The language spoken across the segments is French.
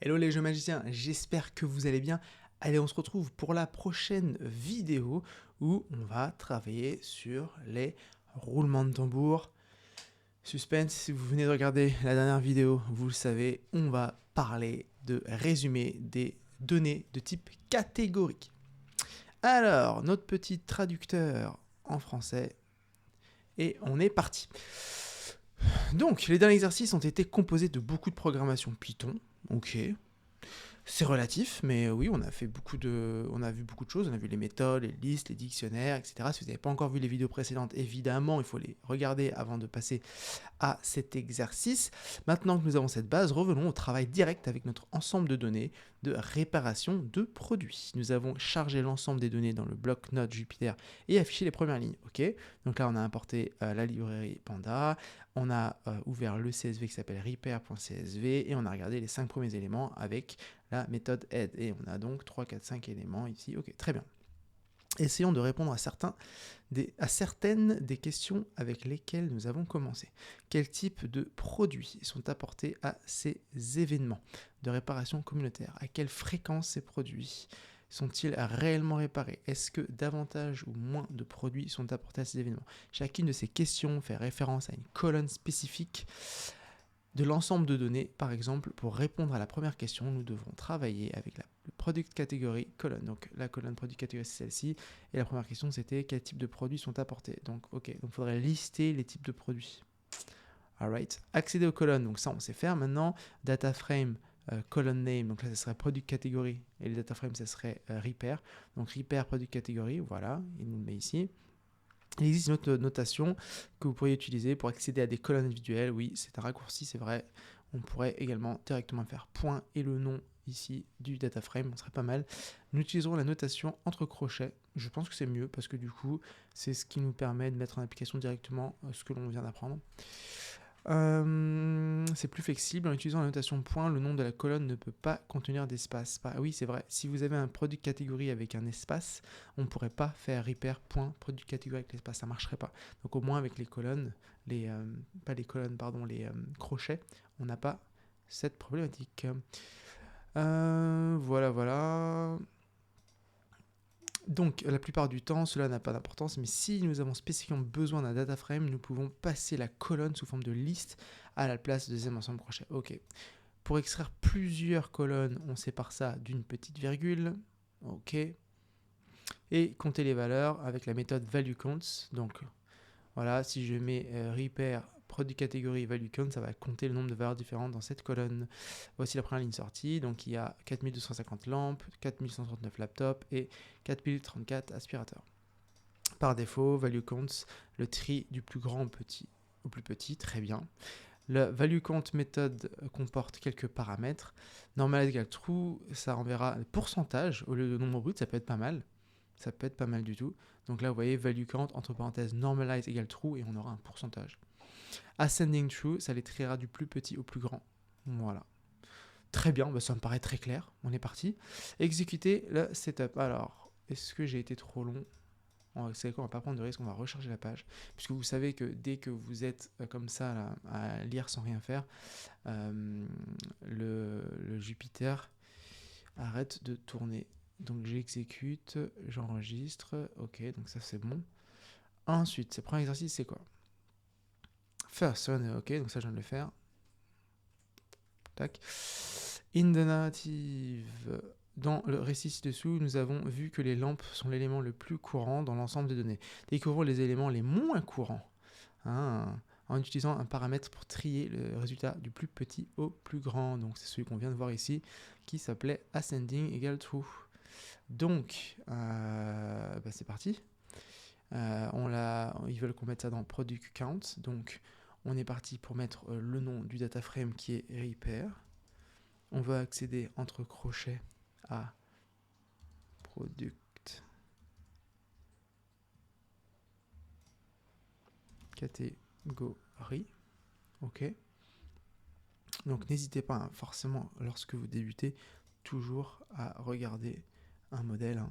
Hello les jeux magiciens, j'espère que vous allez bien. Allez, on se retrouve pour la prochaine vidéo où on va travailler sur les roulements de tambour. Suspense, si vous venez de regarder la dernière vidéo, vous le savez, on va parler de résumé des données de type catégorique. Alors, notre petit traducteur en français, et on est parti. Donc, les derniers exercices ont été composés de beaucoup de programmation Python. Ok, c'est relatif, mais oui, on a vu beaucoup de choses. On a vu les méthodes, les listes, les dictionnaires, etc. Si vous n'avez pas encore vu les vidéos précédentes, évidemment, il faut les regarder avant de passer à cet exercice. Maintenant que nous avons cette base, revenons au travail direct avec notre ensemble de données de réparation de produits. Nous avons chargé l'ensemble des données dans le bloc Node Jupyter et affiché les premières lignes. Ok. Donc là, on a importé la librairie Panda, on a ouvert le CSV qui s'appelle repair.csv et on a regardé les 5 premiers éléments avec la méthode add. Et on a donc 3, 4, 5 éléments ici. Ok, très bien. Essayons de répondre à certaines des questions avec lesquelles nous avons commencé. Quel type de produits sont apportés à ces événements de réparation communautaire? À quelle fréquence ces produits sont-ils réellement réparés? Est-ce que davantage ou moins de produits sont apportés à ces événements? Chacune de ces questions fait référence à une colonne spécifique de l'ensemble de données. Par exemple, pour répondre à la première question, nous devrons travailler avec la product category colonne. Donc la colonne product category, c'est celle-ci. Et la première question, c'était quel type de produits sont apportés. Donc ok, donc il faudrait lister les types de produits. Alright. Accéder aux colonnes, donc ça on sait faire. Maintenant, data frame, column name, donc là ça serait product category. Et les data frame, ça serait repair. Donc repair product category, voilà, il nous le met ici. Il existe une autre notation que vous pourriez utiliser pour accéder à des colonnes individuelles. Oui, c'est un raccourci, c'est vrai. On pourrait également directement faire point et le nom ici du data frame, ce serait pas mal. Nous utiliserons la notation entre crochets. Je pense que c'est mieux parce que du coup, c'est ce qui nous permet de mettre en application directement ce que l'on vient d'apprendre. C'est plus flexible. En utilisant la notation point, le nom de la colonne ne peut pas contenir d'espace. Oui, c'est vrai. Si vous avez un produit catégorie avec un espace, on ne pourrait pas faire repair point produit catégorie avec l'espace. Ça ne marcherait pas. Donc au moins avec les colonnes, pas les colonnes, pardon, les crochets, on n'a pas cette problématique. Voilà. Donc, la plupart du temps, cela n'a pas d'importance, mais si nous avons spécifiquement besoin d'un data frame, nous pouvons passer la colonne sous forme de liste à la place du deuxième ensemble crochet. Ok. Pour extraire plusieurs colonnes, on sépare ça d'une petite virgule. Ok. Et compter les valeurs avec la méthode valueCounts. Donc, voilà, si je mets repair produit catégorie value count, ça va compter le nombre de valeurs différentes dans cette colonne. Voici la première ligne sortie. Donc il y a 4250 lampes, 4139 laptops et 4034 aspirateurs. Par défaut, value counts, le tri du plus grand au plus petit, très bien. La value count méthode comporte quelques paramètres. Normalize égale true, ça enverra un pourcentage au lieu de nombre brut, ça peut être pas mal. Ça peut être pas mal du tout. Donc là, vous voyez, value count, entre parenthèses, normalize égale true, et on aura un pourcentage. Ascending true, ça les triera du plus petit au plus grand. Voilà. Très bien, ça me paraît très clair. On est parti. Exécuter le setup. Alors, est-ce que j'ai été trop long? C'est quoi, on va pas prendre de risque, on va recharger la page. Puisque vous savez que dès que vous êtes comme ça là, à lire sans rien faire, le Jupyter arrête de tourner. Donc j'exécute, j'enregistre, ok, donc ça c'est bon. Ensuite, ce premier exercice c'est quoi? First run, ok, donc ça je viens de le faire. Tac. In the narrative, dans le récit ci-dessous, nous avons vu que les lampes sont l'élément le plus courant dans l'ensemble des données. Découvrons les éléments les moins courants. En utilisant un paramètre pour trier le résultat du plus petit au plus grand. Donc c'est celui qu'on vient de voir ici, qui s'appelait ascending égale true. Donc, c'est parti. Ils veulent qu'on mette ça dans product count. Donc, on est parti pour mettre le nom du data frame qui est repair. On va accéder entre crochets à product catégorie. Ok. Donc, n'hésitez pas, forcément, lorsque vous débutez, toujours à regarder un modèle.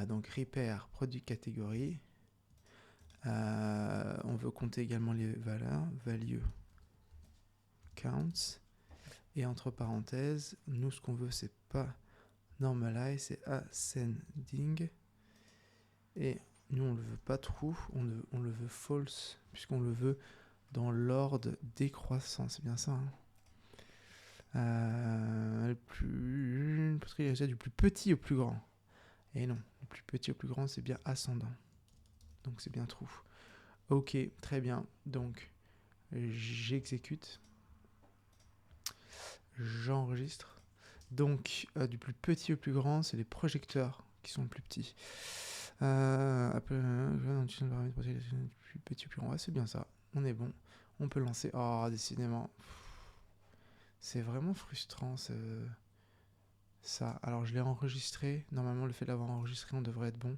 Donc, repair product catégorie. On veut compter également les valeurs, value counts, Et entre parenthèses, nous, ce qu'on veut, c'est pas normalize, c'est ascending. Et nous, on le veut pas true, on le veut false, puisqu'on le veut dans l'ordre décroissant. C'est bien ça, hein. Du plus petit au plus grand. Et non, le plus petit au plus grand, c'est bien ascendant. Donc c'est bien true. Ok, très bien. Donc, j'exécute. J'enregistre. Donc, du plus petit au plus grand, c'est les projecteurs qui sont le plus petits. Du plus petit au plus grand. Ouais, c'est bien ça. On est bon. On peut lancer. Oh, décidément. C'est vraiment frustrant, ça. Alors, je l'ai enregistré. Normalement, le fait de l'avoir enregistré, on devrait être bon.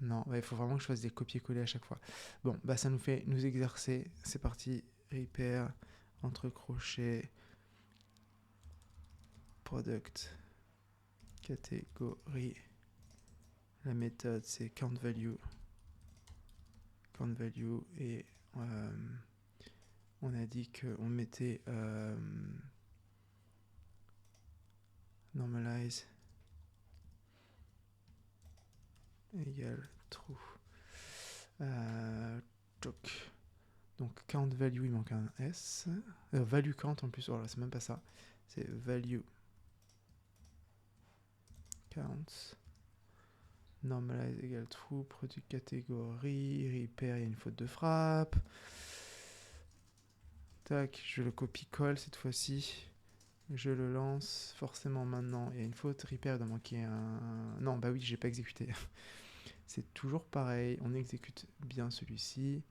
Non, il faut vraiment que je fasse des copier-coller à chaque fois. Bon, bah ça nous fait nous exercer. C'est parti. Repair, entre crochets, product, catégorie. La méthode, c'est count value. Count value et on a dit qu'on mettait normalize égale true. Donc count value, il manque un S. Value count en plus, voilà, c'est même pas ça. C'est value count. Normalize égale true. Produit catégorie. Repair, il y a une faute de frappe. Tac, je le copie-colle cette fois-ci. Je le lance. Forcément maintenant, il y a une faute. Repair, il doit manquer un... Non, bah oui, j'ai pas exécuté. C'est toujours pareil. On exécute bien celui-ci.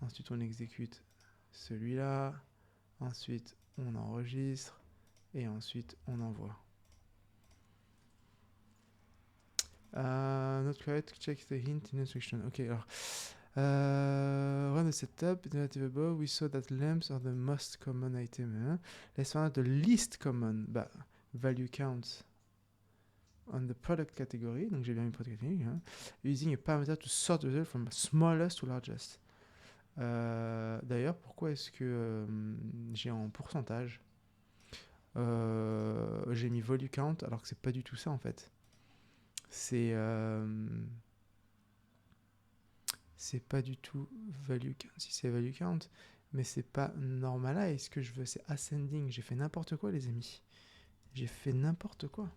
Ensuite, on exécute celui-là. Ensuite, on enregistre. Et ensuite, on envoie. Not correct, check the hint in instruction. Ok, alors. Run the setup. Relative above, we saw that lamps are the most common item. Hein? Let's find out the least common. Bah, value count on the product category. Donc, j'ai bien mis product category. Hein? Using a parameter to sort the result from smallest to largest. D'ailleurs, pourquoi est-ce que j'ai en pourcentage j'ai mis value count alors que c'est pas du tout ça en fait. C'est pas du tout value count. Si c'est value count, mais c'est pas normalize. Ce que je veux, c'est ascending. J'ai fait n'importe quoi, les amis. J'ai fait n'importe quoi.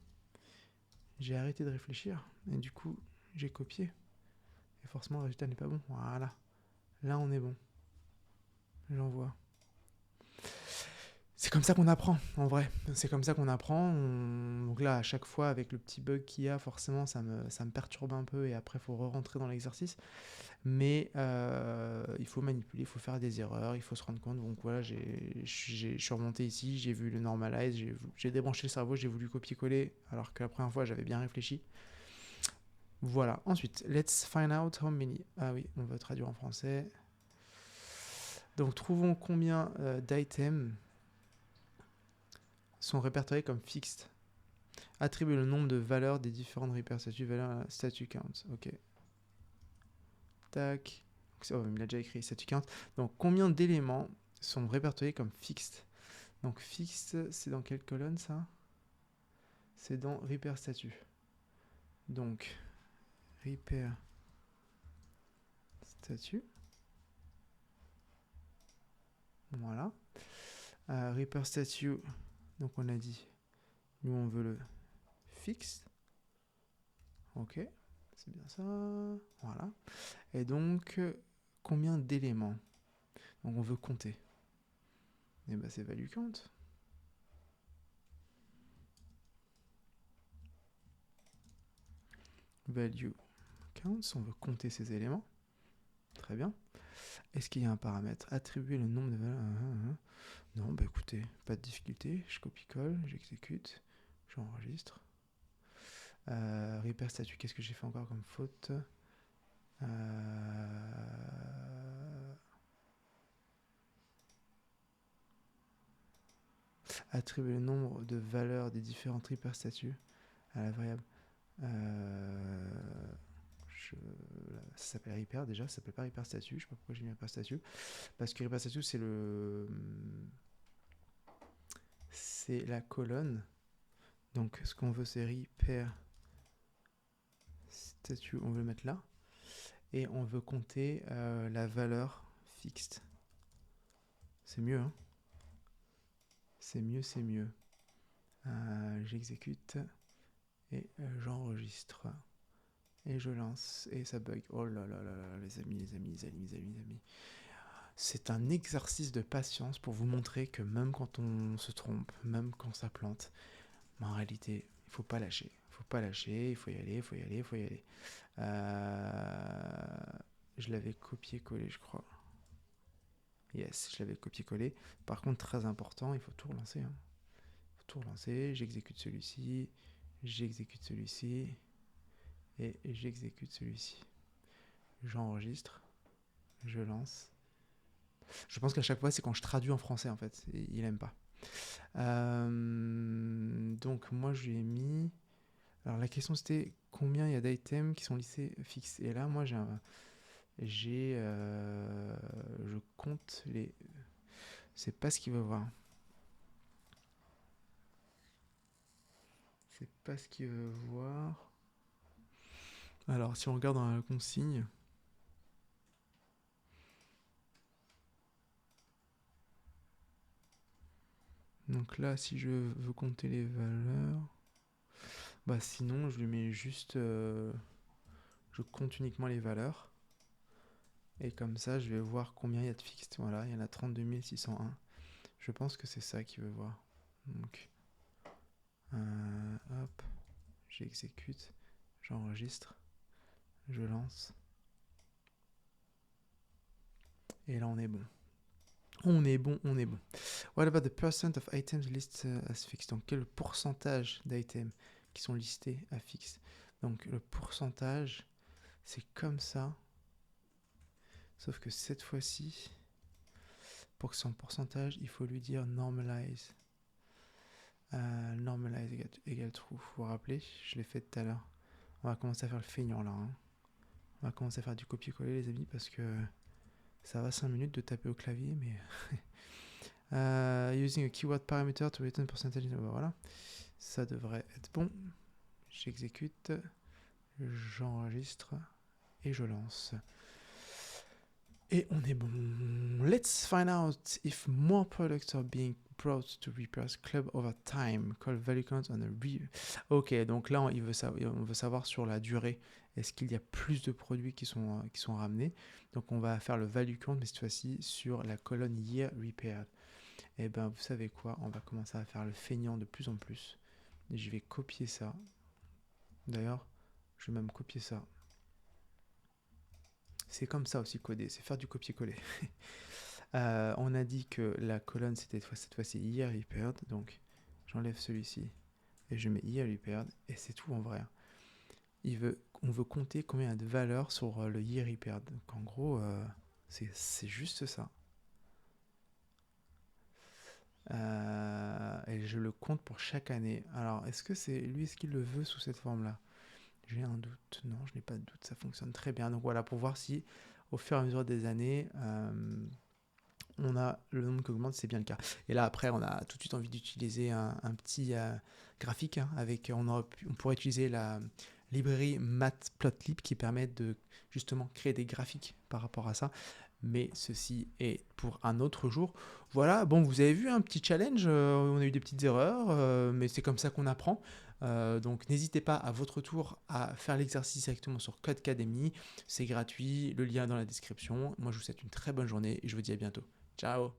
J'ai arrêté de réfléchir et du coup, j'ai copié. Et forcément, le résultat n'est pas bon. Voilà. Là, on est bon. J'envoie. C'est comme ça qu'on apprend, en vrai. C'est comme ça qu'on apprend. Donc là, à chaque fois, avec le petit bug qu'il y a, forcément, ça me perturbe un peu et après, il faut re-rentrer dans l'exercice. Mais il faut manipuler, il faut faire des erreurs, il faut se rendre compte. Donc voilà, je suis remonté ici, j'ai vu le normalize, j'ai débranché le cerveau, j'ai voulu copier-coller, alors que la première fois, j'avais bien réfléchi. Voilà. Ensuite, let's find out how many. Ah oui, on va traduire en français. Donc, trouvons combien d'items sont répertoriés comme fixed. Attribue le nombre de valeurs des différentes repair statues, valeurs statue count. Ok. Tac. Oh, il a déjà écrit statue count. Donc, combien d'éléments sont répertoriés comme fixed? Donc, fixed, c'est dans quelle colonne ça? C'est dans repair statue. Donc, repair statue. Voilà. Repair statue. Donc, on a dit, nous, on veut le fixed. Ok. C'est bien ça. Voilà. Et donc, combien d'éléments? Donc, on veut compter. Et bien, c'est value count. Value count, on veut compter ces éléments. Très bien. Est-ce qu'il y a un paramètre? Attribuer le nombre de valeurs. Non, bah écoutez, pas de difficulté. Je copie-colle, j'exécute, j'enregistre. Repair statut, qu'est-ce que j'ai fait encore comme faute? Attribuer le nombre de valeurs des différents repair statuts à la variable. Ça s'appelle repair déjà, ça s'appelle pas repair statut. Je sais pas pourquoi j'ai mis repair statut. Parce que repair statut, c'est le c'est la colonne. Donc ce qu'on veut c'est repair statue, on veut le mettre là. Et on veut compter la valeur fixe. C'est mieux, hein? C'est mieux, c'est mieux. J'exécute et j'enregistre. Et je lance et ça bug. Oh là là là là, les amis. C'est un exercice de patience pour vous montrer que même quand on se trompe, même quand ça plante, en réalité, il faut pas lâcher. Il faut y aller. Je l'avais copié-collé, je crois. Yes, je l'avais copié-collé. Par contre, très important, il faut tout relancer. Hein. Il faut tout relancer. J'exécute celui-ci. Et j'exécute celui-ci. J'enregistre. Je lance. Je pense qu'à chaque fois, c'est quand je traduis en français, en fait. Il aime pas. Donc, moi, je lui ai mis... Alors, la question, c'était combien il y a d'items qui sont listés fixes. Et là, moi, je compte les... C'est pas ce qu'il veut voir. C'est pas ce qu'il veut voir. Alors, si on regarde dans la consigne... Donc là, si je veux compter les valeurs... Bah sinon, je lui mets juste... je compte uniquement les valeurs. Et comme ça, je vais voir combien il y a de fixes. Voilà, il y en a 32 601. Je pense que c'est ça qu'il veut voir. Donc, hop, j'exécute, j'enregistre, je lance. Et là, on est bon. On est bon. What about the percent of items listed as fixed? Donc, quel est le pourcentage d'items qui sont listés à fixe? Donc, le pourcentage, c'est comme ça. Sauf que cette fois-ci, pour que son pourcentage, il faut lui dire normalize. Normalize égale true. Vous vous rappelez, je l'ai fait tout à l'heure. On va commencer à faire le feignant là. Hein. On va commencer à faire du copier-coller, les amis, parce que ça va 5 minutes de taper au clavier, mais. Using a keyword parameter to return percentage. Voilà. Ça devrait être bon. J'exécute, j'enregistre et je lance. Et on est bon. Let's find out if more products are being brought to Repair's Club over time. Call value count on a Ok, donc là, on veut savoir sur la durée. Est-ce qu'il y a plus de produits qui sont ramenés? Donc on va faire le value count, mais cette fois-ci sur la colonne year repaired. Et ben vous savez quoi? On va commencer à faire le feignant de plus en plus. Et je vais copier ça. D'ailleurs, je vais même copier ça. C'est comme ça aussi coder, c'est faire du copier-coller. On a dit que la colonne c'était cette fois-ci year repaired, donc j'enlève celui-ci et je mets year repaired et c'est tout en vrai. On veut compter combien il y a de valeurs sur le year repaired. Donc en gros, c'est juste ça. Et je le compte pour chaque année. Alors est-ce qu'il le veut sous cette forme-là? J'ai un doute. Non, je n'ai pas de doute. Ça fonctionne très bien. Donc voilà, pour voir si au fur et à mesure des années, on a le nombre qui augmente, c'est bien le cas. Et là, après, on a tout de suite envie d'utiliser un petit graphique. Hein, on pourrait utiliser la librairie Matplotlib qui permet de justement créer des graphiques par rapport à ça. Mais ceci est pour un autre jour. Voilà, bon, vous avez vu un petit challenge. On a eu des petites erreurs, mais c'est comme ça qu'on apprend. Donc n'hésitez pas à votre tour à faire l'exercice directement sur Codecademy. C'est gratuit, le lien est dans la description. Moi je vous souhaite une très bonne journée et je vous dis à bientôt. Ciao!